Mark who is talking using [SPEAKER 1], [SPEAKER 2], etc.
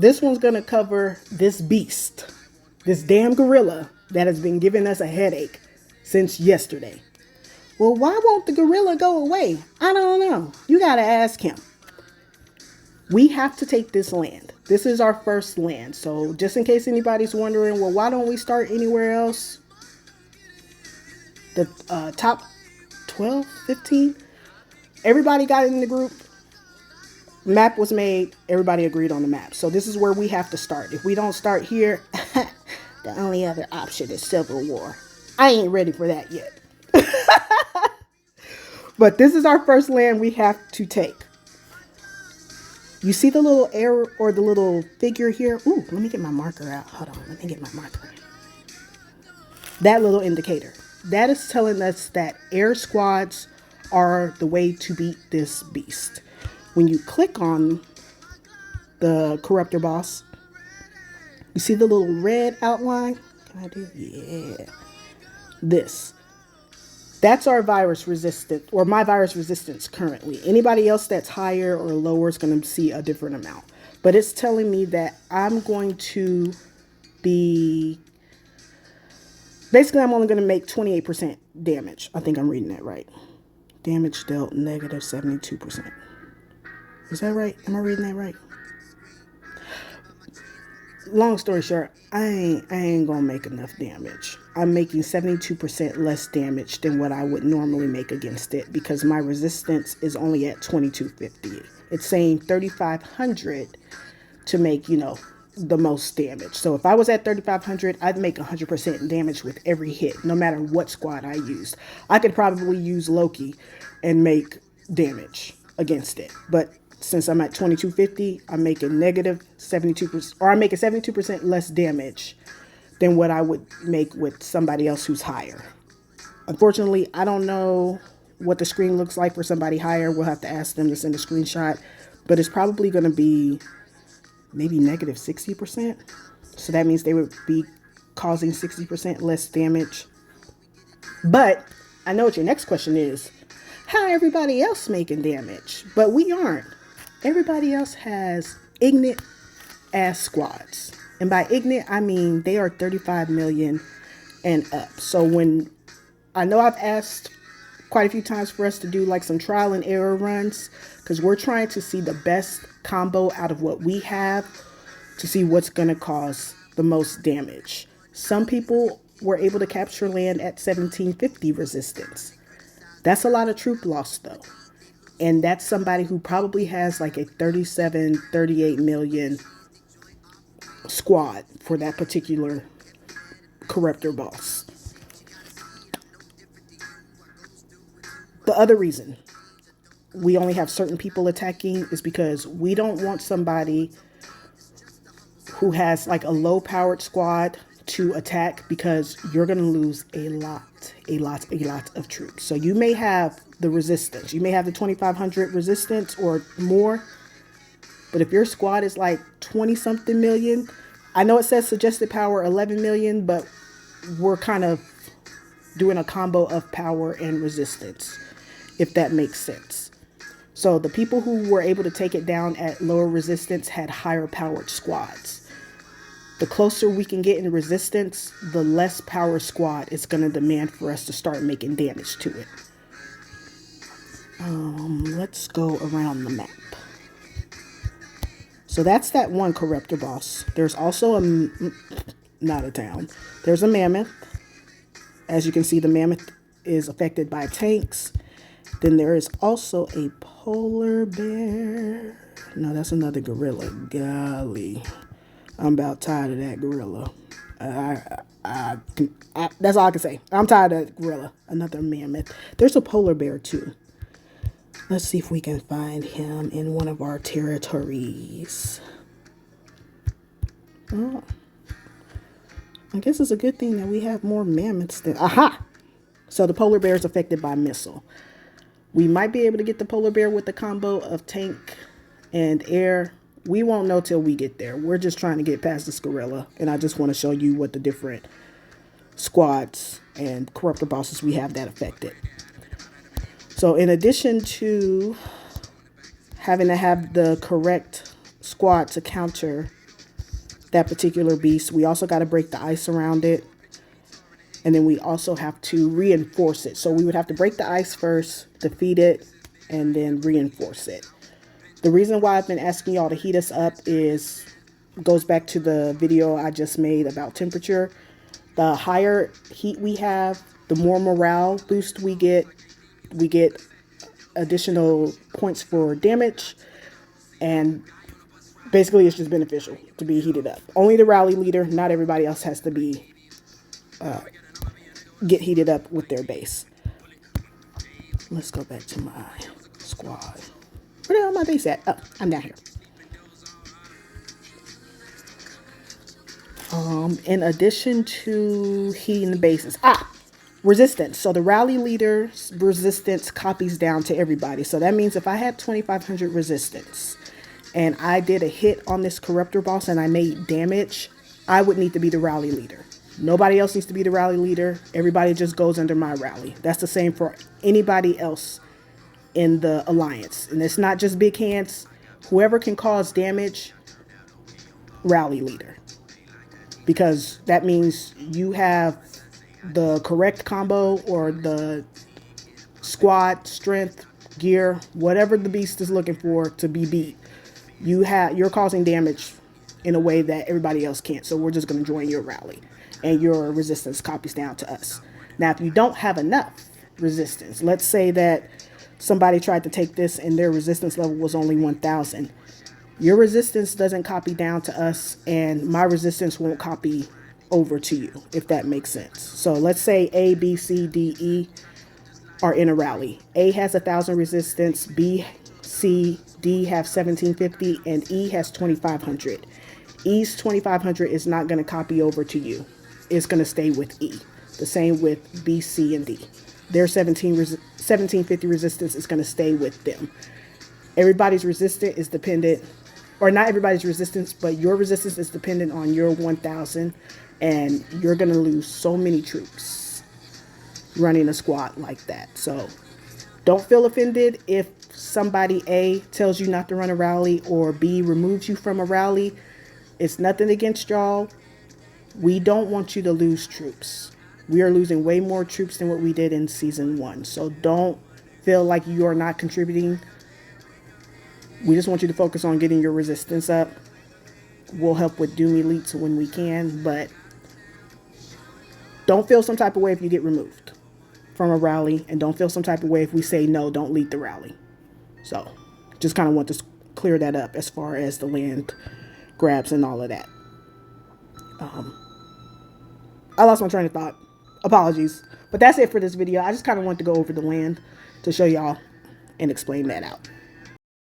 [SPEAKER 1] This one's going to cover this beast, this damn gorilla that has been giving us a headache since yesterday. Well, why won't the gorilla go away? I don't know. You got to ask him. We have to take this land. This is our first land. So just in case anybody's wondering, well, why don't we start anywhere else? The top 12, 15, everybody got in the group. Map was made. Everybody agreed on the map. So this is where we have to start. If we don't start here, the only other option is Civil War. I ain't ready for that yet. But this is our first land we have to take. You see the little arrow or the little figure here? Ooh, let me get my marker out. Hold on, let me get my marker. That little indicator. That is telling us that air squads are the way to beat this beast. When you click on the Corruptor boss, you see the little red outline? Can I do? Yeah. This. That's our virus resistance, or my virus resistance currently. Anybody else that's higher or lower is going to see a different amount. But it's telling me that I'm going to be... Basically, I'm only going to make 28% damage. I think I'm reading that right. Damage dealt negative 72%. Is that right? Am I reading that right? Long story short, I ain't gonna make enough damage. I'm making 72% less damage than what I would normally make against it because my resistance is only at 2250. It's saying 3500 to make, the most damage. So if I was at 3500, I'd make 100% damage with every hit, no matter what squad I used. I could probably use Loki and make damage against it. But since I'm at 2250, I'm making negative 72%, or I'm making 72% less damage than what I would make with somebody else who's higher. Unfortunately, I don't know what the screen looks like for somebody higher. We'll have to ask them to send a screenshot, but it's probably going to be maybe negative 60%. So that means they would be causing 60% less damage. But I know what your next question is. How everybody else making damage? But we aren't. Everybody else has ignorant ass squads. And by ignorant, I mean they are 35 million and up. So when I know I've asked quite a few times for us to do like some trial and error runs because we're trying to see the best combo out of what we have to see what's going to cause the most damage. Some people were able to capture land at 1750 resistance. That's a lot of troop loss though. And that's somebody who probably has like a 37, 38 million squad for that particular Corruptor boss. The other reason we only have certain people attacking is because we don't want somebody who has like a low powered squad to attack because you're going to lose a lot of troops. So you may have the resistance. You may have the 2500 resistance or more. But if your squad is like 20 something million, I know it says suggested power 11 million, but we're kind of doing a combo of power and resistance, if that makes sense. So the people who were able to take it down at lower resistance had higher powered squads. The closer we can get in resistance, the less power squad is going to demand for us to start making damage to it. Let's go around the map. So that's that one Corruptor boss. There's also not a town. There's a mammoth. As you can see, the mammoth is affected by tanks. Then there is also a polar bear. No, that's another gorilla. Golly. I'm about tired of that gorilla. That's all I can say. I'm tired of that gorilla. Another mammoth. There's a polar bear too. Let's see if we can find him in one of our territories. Oh, I guess it's a good thing that we have more mammoths than... Aha! So the polar bear is affected by missile. We might be able to get the polar bear with the combo of tank and air. We won't know till we get there. We're just trying to get past this gorilla. And I just want to show you what the different squads and Corruptor bosses we have that affected. So in addition to having to have the correct squad to counter that particular beast. We also got to break the ice around it. And then we also have to reinforce it. So we would have to break the ice first, defeat it, and then reinforce it. The reason why I've been asking y'all to heat us up goes back to the video I just made about temperature. The higher heat we have, the more morale boost we get. We get additional points for damage, and basically it's just beneficial to be heated up. Only the rally leader, not everybody else has to be get heated up with their base. Let's go back to my squad. Where the hell my base at? Oh, I'm down here. In addition to heating the bases, resistance. So the rally leader's resistance copies down to everybody. So that means if I had 2,500 resistance and I did a hit on this corruptor boss and I made damage, I would need to be the rally leader. Nobody else needs to be the rally leader. Everybody just goes under my rally. That's the same for anybody else in the alliance. And it's not just big hands. Whoever can cause damage, rally leader. Because that means you have the correct combo or the squad strength, gear, whatever the beast is looking for to be beat. You're causing damage in a way that everybody else can't. So we're just going to join your rally, and your resistance copies down to us. Now, if you don't have enough resistance, let's say that somebody tried to take this and their resistance level was only 1,000. Your resistance doesn't copy down to us, and my resistance won't copy over to you, if that makes sense. So let's say A, B, C, D, E are in a rally. A has 1,000 resistance, B, C, D have 1,750, and E has 2,500. E's 2,500 is not going to copy over to you. It's going to stay with E. The same with B, C, and D. Their 1,750 resistance is going to stay with them. Everybody's resistance is dependent, or not everybody's resistance, but your resistance is dependent on your 1,000, and you're going to lose so many troops running a squad like that. So don't feel offended if somebody A tells you not to run a rally or B removes you from a rally. It's nothing against y'all. We don't want you to lose troops. We are losing way more troops than what we did in season 1. So don't feel like you are not contributing. We just want you to focus on getting your resistance up. We'll help with Doom Elites when we can, but don't feel some type of way if you get removed from a rally, and don't feel some type of way if we say no, don't lead the rally. So just kind of want to clear that up as far as the land grabs and all of that. I lost my train of thought. Apologies. But that's it for this video. I just kind of want to go over the land to show y'all and explain that out.